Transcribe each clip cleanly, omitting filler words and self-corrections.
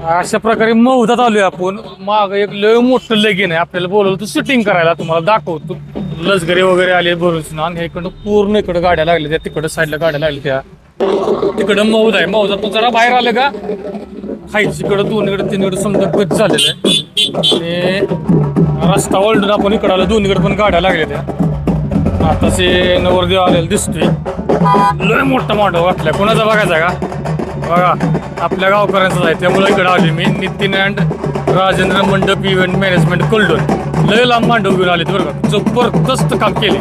अशा प्रकारे मौदात आलोय आपण. माग एक लय मोठं लगीन आहे, आपल्याला बोलवलं तर शूटिंग करायला. तुम्हाला दाखवतो. लसगरे वगैरे आले भरून आणि हे इकडं पूर्ण इकडं गाड्या लागल्या त्या, तिकडं साईडला गाड्या लागल्या त्या. तिकडं मौद आहे. मौदात जरा बाहेर आलं का खायची इकडं दोन्हीकडे तीनकडे समजा गच झालेलं आहे. आणि रस्ता वळून आपण इकडं आलं, दोन्हीकडे पण गाड्या लागल्या त्या. आताचे नवरदेव आलेला दिसतोय. लय मोठा मांडव वाटलाय. कोणाचा बघायचा का? बघा आपल्या गावकऱ्यांचं आहे, त्यामुळे इकडे आले मी. नितीन अँड राजेंद्र मंडप इव्हेंट मॅनेजमेंट कोल्डन. लय लांब मांडव घेऊन आले बरं का. जबरदस्त काम केले.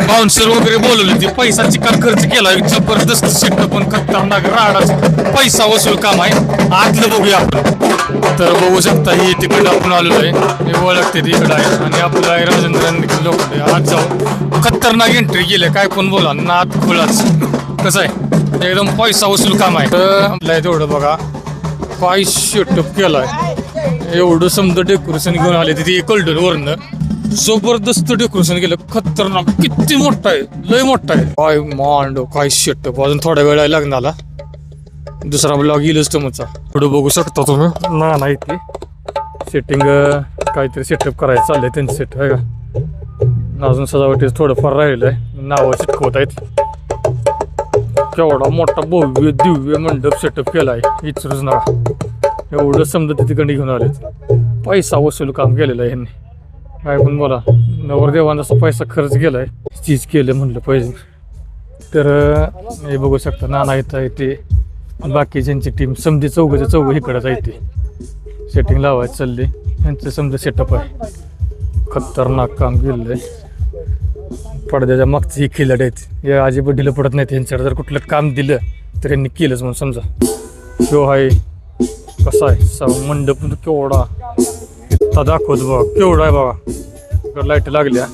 बाउन्सर वगैरे बोलवले, ते पैशाची काम खर्च केला. जबरदस्त सेटअप पण खतरनाक राडाच पैसा वसूल काम आहे. आतलं बघूया आपण. तर बघू शकता ही तिकडं आपण आलेलो आहे. हे ओळखते तिकडं आहे आणि आपलं आहे राजेंद्र लोक. आज जाऊन खतरनाक एंट्री केली. काय पण बोला नाथ खुलाच कसं आहे, एकदम पैसा वसूल काम आहे. तर आपल्या तेवढं बघा काय सेटअप केलाय. एवढं समजा डेकोरेशन घेऊन आले तिथे कल्डर वरनं. जबरदस्त डेकोरेशन केलं. खतरनाक किती मोठा आहे, लय मोठा आहे. काय मांडव काय सेटअप. अजून थोड्या वेळ लागणार. दुसरा ब्लॉग येईलच तुमचा. थोडं बघू शकता तुम्ही. ना इथे सेटिंग काहीतरी सेटअप करायचं चाललंय त्यांचं सेट आहे का. अजून सजावटीच थोडंफार राहिलं आहे. नावं चिटकवत आहेत. केवढा मोठा भव्य दिव्य मंडप सेटअप केला आहे, इचरूच ना. एवढं समजा तिकडे घेऊन आले. पैसा वसूल काम केलेलं आहे ह्यांनी. काय पण बोला, नवरदेवांना असा पैसा खर्च केलाय, चीज केलं म्हणलं पाहिजे. तर हे बघू शकता नाना येत आहे ते. बाकी ज्यांची टीम समधी चौघच्या चौघ इकडंच आहे ते. सेटिंग लावायचं चालले. यांचं समजा सेटअप आहे. खतरनाक काम केलेलं आहे. पडद्याच्या मागची ही खिलाडी आहेत. या आजी बड्डीला पडत नाहीत. यांच्याकडे जर कुठलं काम दिलं तर यांनी केलंच म्हणून समजा. शो आहे कसा आहे मंडप केवढा इतका दाखवतो बघा. केवढा आहे बघा. लाईट लागल्या.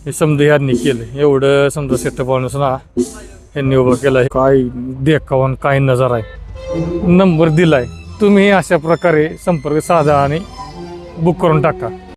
हे समजा यांनी केलं. एवढं समजा सेटअप आणून ना यांनी उभं केलं आहे. काय देखावून काय नजारा आहे. नंबर दिलाय. तुम्ही अशा प्रकारे संपर्क साधा आणि बुक करून टाका.